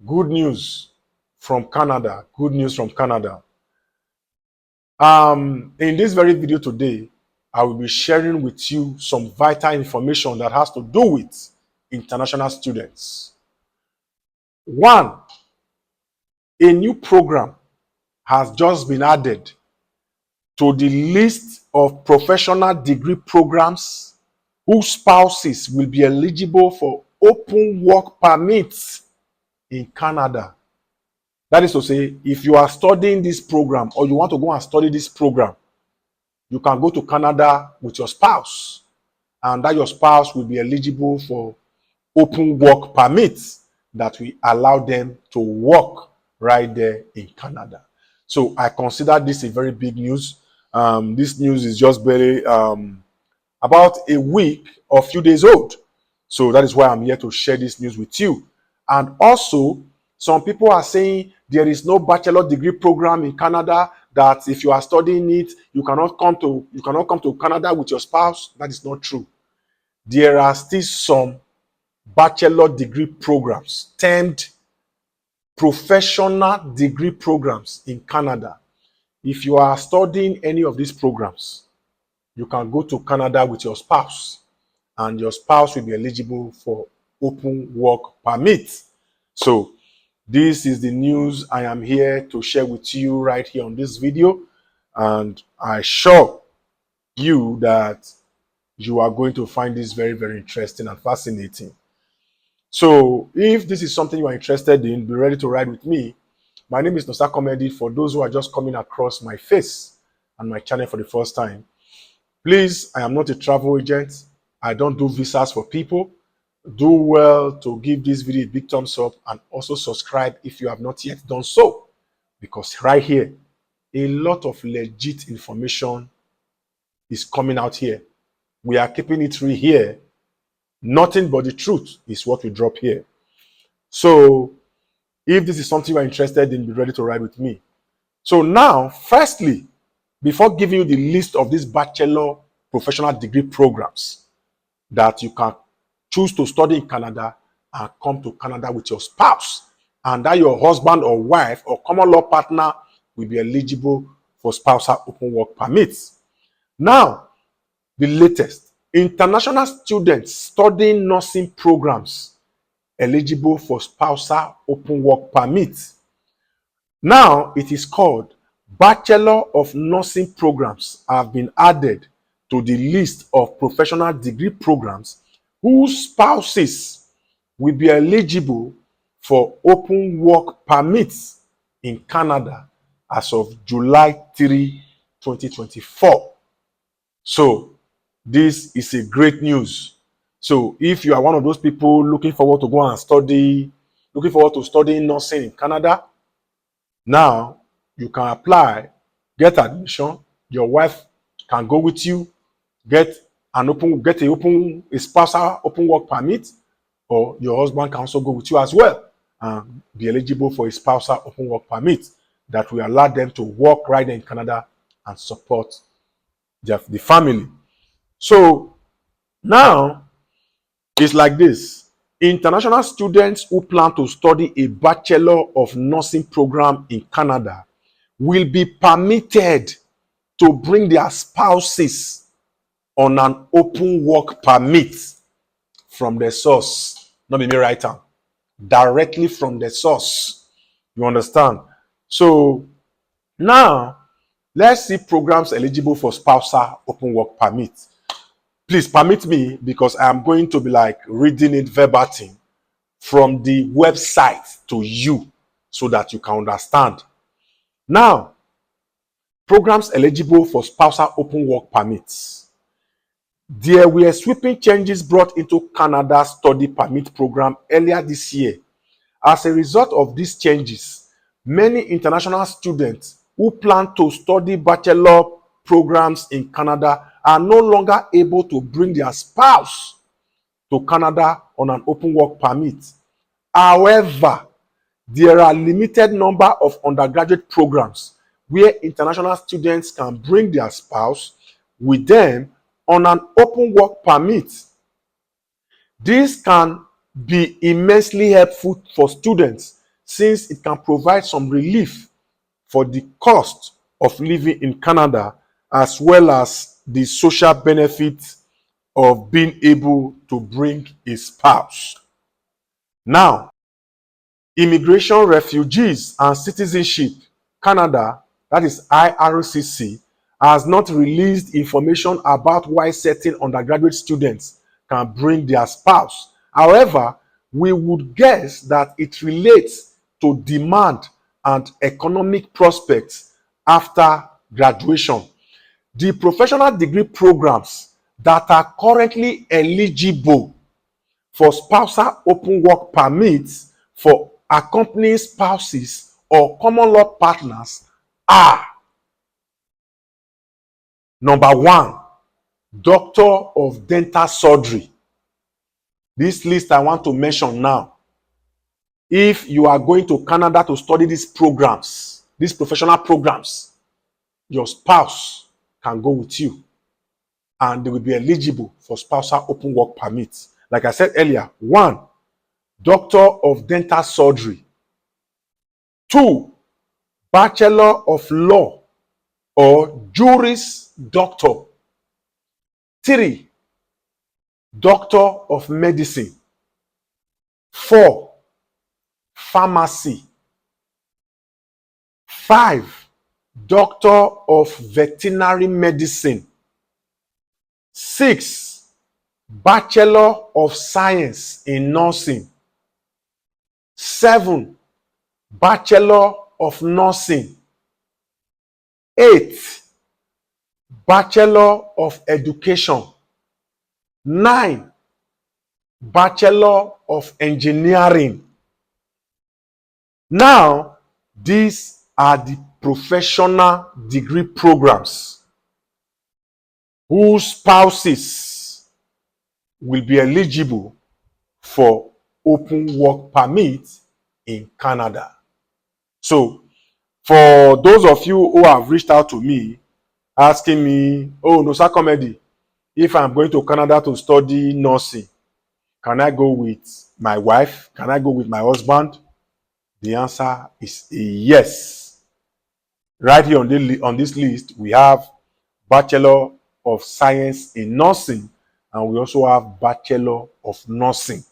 Good news from Canada. Good news from Canada. In this very video today, I will be sharing with you some vital information that has to do with international students. One, a new program has just been added to the list of professional degree programs whose spouses will be eligible for open work permits in Canada. That is to say, if you are studying this program or you want to go and study this program, you can go to Canada with your spouse, and that your spouse will be eligible for open work permits that will allow them to work right there in Canada. So I consider this a very big news. This news is just barely about a week or a few days old. So that is why I'm here to share this news with you. And also, some people are saying there is no bachelor degree program in Canada, that if you are studying it, you cannot come to Canada with your spouse. That is not true. There are still some bachelor degree programs termed professional degree programs in Canada. If you are studying any of these programs, you can go to Canada with your spouse, and your spouse will be eligible for open work permit. So this is the news I am here to share with you right here on this video, and I assure you that you are going to find this very, very interesting and fascinating. So if this is something you are interested in, be ready to ride with me. My name is Nosa Comedy. For those who are just coming across my face and my channel for the first time, please, I am not a travel agent. I don't do visas for people. Do well to give this video a big thumbs up and also subscribe if you have not yet done so, because right here, a lot of legit information is coming out here. We are keeping it real here. Nothing but the truth is what we drop here. So if this is something you are interested in, be ready to ride with me. So now, firstly, before giving you the list of these bachelor professional degree programs that you can choose to study in Canada and come to Canada with your spouse, and that your husband or wife or common law partner will be eligible for spousal open work permits. Now, the latest, international students studying nursing programs eligible for spousal open work permits. Now it is called Bachelor of Nursing programs have been added to the list of professional degree programs whose spouses will be eligible for open work permits in Canada as of July 3, 2024. So this is a great news. So if you are one of those people looking forward to go and study, looking forward to studying nursing in Canada, now you can apply, get admission. Your wife can go with you, get a spousal open work permit, or your husband can also go with you as well and be eligible for a spousal open work permit that will allow them to work right there in Canada and support the family. So now it's like this. International students who plan to study a Bachelor of Nursing program in Canada will be permitted to bring their spouses on an open work permit from the source. Not be me right now. Directly from the source. You understand? So now let's see programs eligible for spousal open work permit. Please permit me, because I am going to be like reading it verbatim from the website to you so that you can understand. Now, programs eligible for spousal open work permits. There were sweeping changes brought into Canada's study permit program earlier this year. As a result of these changes, many international students who plan to study bachelor programs in Canada are no longer able to bring their spouse to Canada on an open work permit. However, there are limited number of undergraduate programs where international students can bring their spouse with them on an open work permit. This can be immensely helpful for students since it can provide some relief for the cost of living in Canada, as well as the social benefits of being able to bring a spouse. Now, Immigration, Refugees and Citizenship Canada, that is IRCC, has not released information about why certain undergraduate students can bring their spouse. However, we would guess that it relates to demand and economic prospects after graduation. The professional degree programs that are currently eligible for spousal open work permits for accompanying spouses or common law partners are: number one, Doctor of Dental Surgery. This list I want to mention now. If you are going to Canada to study these programs, these professional programs, your spouse can go with you and they will be eligible for spousal open work permits. Like I said earlier, one, Doctor of Dental Surgery. Two, Bachelor of Law or Juris Doctor. Three, Doctor of Medicine. Four, Pharmacy. Five, Doctor of Veterinary Medicine. Six, Bachelor of Science in Nursing. Seven, Bachelor of Nursing. Eight, Bachelor of Education. 9, Bachelor of Engineering. Now, these are the professional degree programs whose spouses will be eligible for open work permit in Canada. So, for those of you who have reached out to me asking me, oh, no, sir, comedy, if I'm going to Canada to study nursing, can I go with my wife? Can I go with my husband? The answer is a yes. Right here on this list, we have Bachelor of Science in Nursing, and we also have Bachelor of Nursing.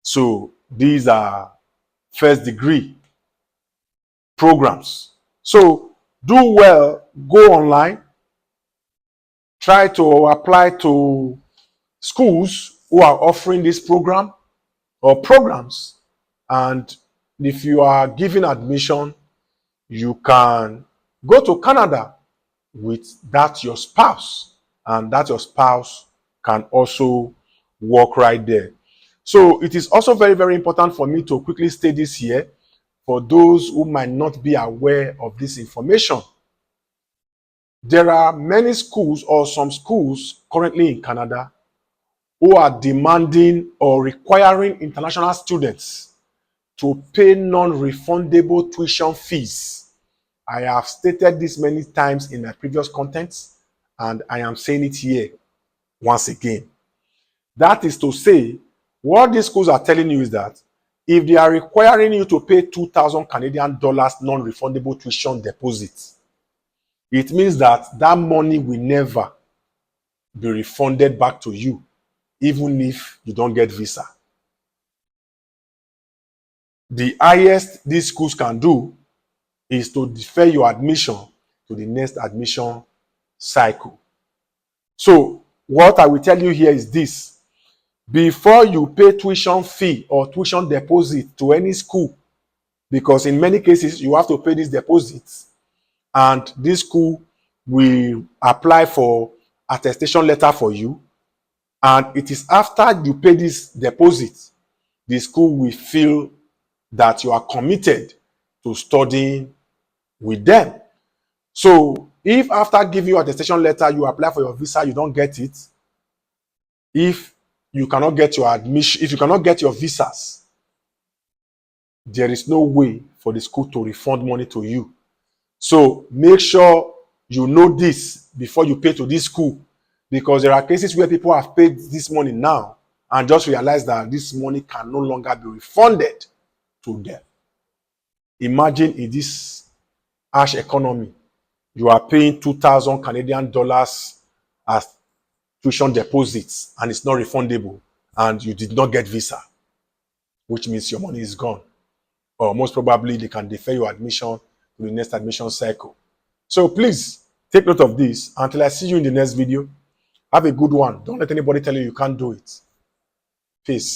So these are first degree programs. So do well, go online, try to apply to schools who are offering this program or programs, and if you are given admission, you can go to Canada with that your spouse, and that your spouse can also work right there. So it is also very, very important for me to quickly state this here for those who might not be aware of this information. There are many schools or some schools currently in Canada who are demanding or requiring international students to pay non-refundable tuition fees. I have stated this many times in my previous contents, and I am saying it here once again. That is to say, what these schools are telling you is that if they are requiring you to pay 2,000 Canadian dollars non-refundable tuition deposit, it means that that money will never be refunded back to you, even if you don't get visa. The highest these schools can do is to defer your admission to the next admission cycle. So what I will tell you here is this: before you pay tuition fee or tuition deposit to any school, because in many cases you have to pay these deposits, and this school will apply for attestation letter for you, and it is after you pay this deposit the school will feel that you are committed to studying with them. So if after giving you attestation letter you apply for your visa, you don't get it, if you cannot get your admission, if you cannot get your visas, there is no way for the school to refund money to you. So make sure you know this before you pay to this school, because there are cases where people have paid this money now and just realize that this money can no longer be refunded to them. Imagine in this harsh economy, you are paying 2,000 Canadian dollars as tuition deposits and it's not refundable, and you did not get visa, which means your money is gone. Or most probably they can defer your admission to the next admission cycle. So please take note of this. Until I see you in the next video, have a good one. Don't let anybody tell you you can't do it. Peace.